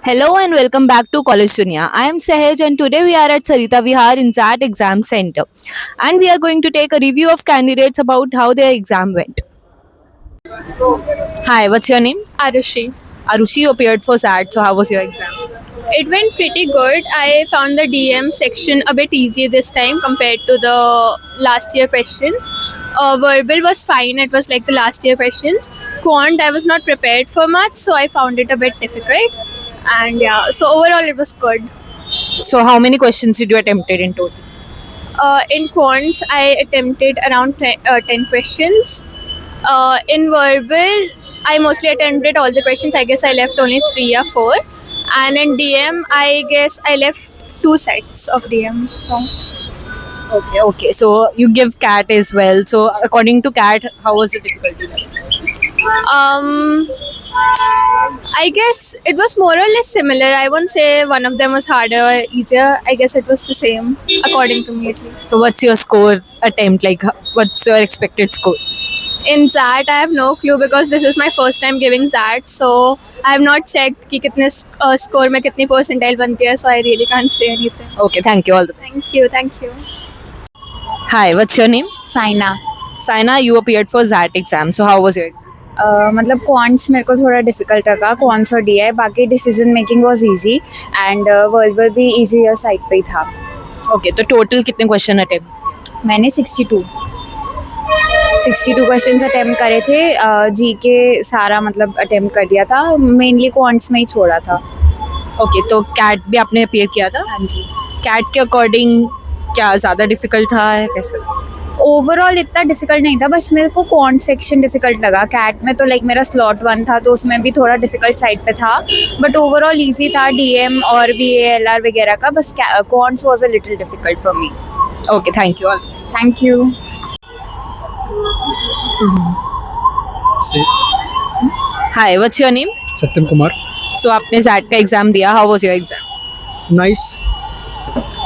Hello and welcome back to College Dunia. I am Sahaj and today we are at Sarita Vihar in ZAT Exam Center. And we are going to take a review of candidates about how their exam went. Hi, what's your name? Arushi. Arushi, you appeared for ZAT, so how was your exam? It went pretty good. I found the DM section a bit easier this time compared to the last year questions. Verbal was fine, it was like the last year questions. Quant, I was not prepared for much, so I found it a bit difficult. And yeah, so overall, it was good. So, how many questions did you attempted in total? In quants, I attempted around 10 questions. In verbal, I mostly attempted all the questions. I guess I left only 3 or 4. And in DM, I guess I left 2 sets of DMs. So. Okay. So, you give CAT as well. So, according to CAT, how was the difficulty level? I guess it was more or less similar. I won't say one of them was harder or easier. I guess it was the same, according to me at least. So, what's your score attempt? Like, what's your expected score? In ZAT, I have no clue because this is my first time giving ZAT. So I have not checked कि कितने score में कितनी percentile बनती है. So I really can't say anything. Okay, thank you. All the best. Thank you. Hi, what's your name? Saina Saina, you appeared for ZAT exam. So, how was your exam? मतलब quants मेरे को थोड़ा difficult लगा quants और DI बाकी decision making was easy and verbal भी easy side पे ही था. ओके तो टोटल कितने क्वेश्चन अटेम्प्ट? मैंने 62 क्वेश्चंस अटेम्प्ट करे थे. जीके सारा मतलब अटेम्प्ट कर दिया था, मेनली क्वांट्स में ही छोड़ा था. ओके तो कैट भी आपने अपियर किया था? हाँ जी. कैट के अकॉर्डिंग क्या ज़्यादा डिफिकल्ट था कैसे? ओवरऑल इतना डिफिकल्ट नहीं था, बस मेरे को क्वांट सेक्शन डिफिकल्ट लगा. कैट में तो लाइक मेरा स्लॉट 1 था तो उसमें भी थोड़ा डिफिकल्ट साइड पे था, बट ओवरऑल इजी था. डीएम और VALR वगैरह का, बस quants was a little difficult for me. Okay thank you. Thank you. Hi what's your name? Satyam Kumar. So आपने ZAT का एग्जाम दिया, how was your exam? Nice,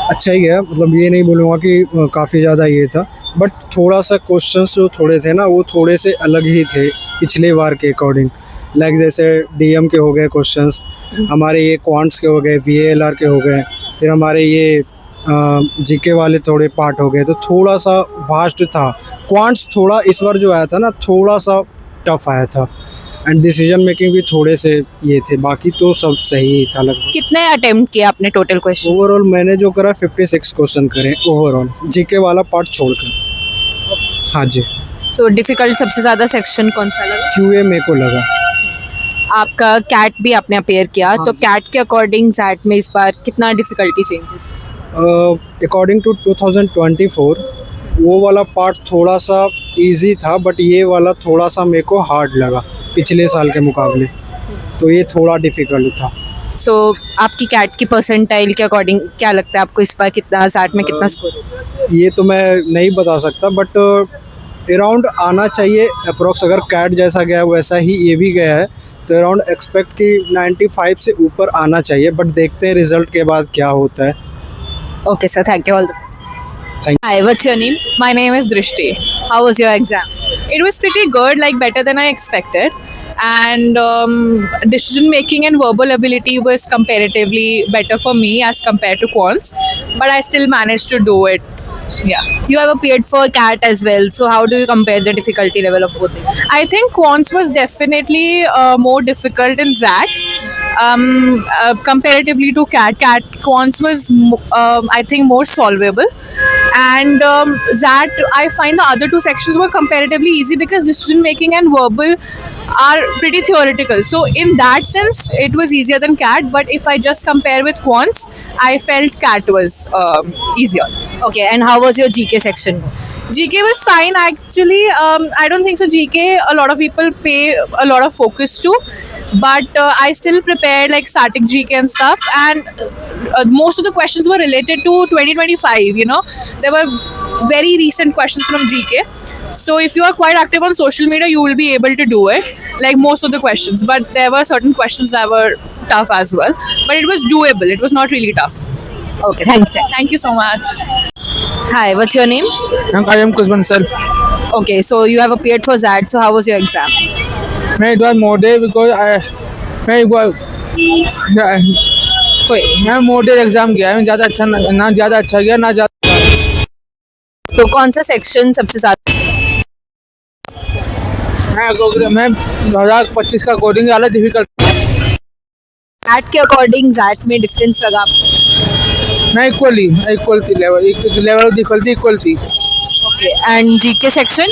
अच्छा ही गया. मतलब ये नहीं बोलूँगा कि काफ़ी ज़्यादा ये था, बट थोड़ा सा क्वेश्चंस जो थोड़े थे ना वो थोड़े से अलग ही थे पिछले बार के अकॉर्डिंग. लाइक जैसे डीएम के हो गए क्वेश्चंस, हमारे ये क्वांट्स के हो गए, VALR के हो गए, फिर हमारे ये जीके वाले थोड़े पार्ट हो गए, तो थोड़ा सा वास्ट था. क्वांट्स थोड़ा इस बार जो आया था ना थोड़ा सा टफ आया था, एंड डिसीजन मेकिंग भी थोड़े से ये थे. बाकी तो सब सही ही था लगभग. कितने अटेम्प्ट किया आपने टोटल क्वेश्चन? ओवरऑल मैंने जो करा 56 क्वेश्चन करे ओवरऑल, जीके वाला पार्ट छोड़कर. हाँ जी. सो डिफिकल्ट सबसे ज़्यादा सेक्शन कौन सा लगा? QA मेरे को लगा. आपका कैट भी आपने अपेयर किया, तो कैट के अकॉर्डिंग ZAT में इस बार कितना डिफिकल्टी चेंजेस? अकॉर्डिंग टू 2024 वो वाला पार्ट थोड़ा सा इजी था, बट ये वाला थोड़ा सा मेरे को हार्ड लगा पिछले साल के मुकाबले, तो ये थोड़ा डिफिकल्ट था. सो आपकी कैट की परसेंटाइल के अकॉर्डिंग क्या लगता है आपको इस बार कितना ZAT में कितना स्कोर? ये तो मैं नहीं बता सकता, बट अराउंड आना चाहिए अप्रोक्स. अगर कैट जैसा गया वैसा ही ये भी गया है तो अराउंड एक्सपेक्ट कि 95 से ऊपर आना चाहिए, बट देखते हैं रिजल्ट के बाद क्या होता है. Okay sir, thank you. All the best. Thank Hi, what's your name? My name is Drishti. How was your exam? It was pretty good, like better than I expected. And decision making and verbal ability was comparatively better for me as compared to quants. But I still managed to do it. Yeah. You have appeared for CAT as well. So how do you compare the difficulty level of both? I think quants was definitely more difficult in ZAT. Comparatively to CAT. Quants was, I think, more solvable. And ZAT, I find the other 2 sections were comparatively easy because decision making and verbal are pretty theoretical. So in that sense, it was easier than CAT. But if I just compare with quants, I felt CAT was easier. Okay, and how was your GK section? GK was fine actually. I don't think so. GK, a lot of people pay a lot of focus to. But I still prepared like static GK and stuff, and most of the questions were related to 2025. You know, there were very recent questions from GK. So if you are quite active on social media, you will be able to do it, like most of the questions. But there were certain questions that were tough as well. But it was doable. It was not really tough. Okay, thanks. Thank you so much. Hi, what's your name? I am Kuzman sir. Okay, so you have appeared for ZAT. So how was your exam? It was more day because मैं model exam गया है, ज़्यादा अच्छा ना ज़्यादा अच्छा गया ना ज़्यादा। तो कौन सा सेक्शन सबसे ज्यादा? मैं 2025 का कोडिंग ज़्यादा डिफिकल्ट। एट के अकॉर्डिंग जैट में डिफरेंस लगा आपको? मैं इक्वल थी लेवल ऑफ डिफिकल्टी इक्वल थी। Okay, and GK section,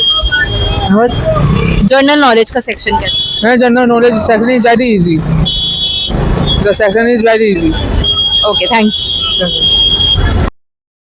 general knowledge का सेक्शन कैसा? मैं general knowledge section is very easy, the section is very easy. Okay, thank you.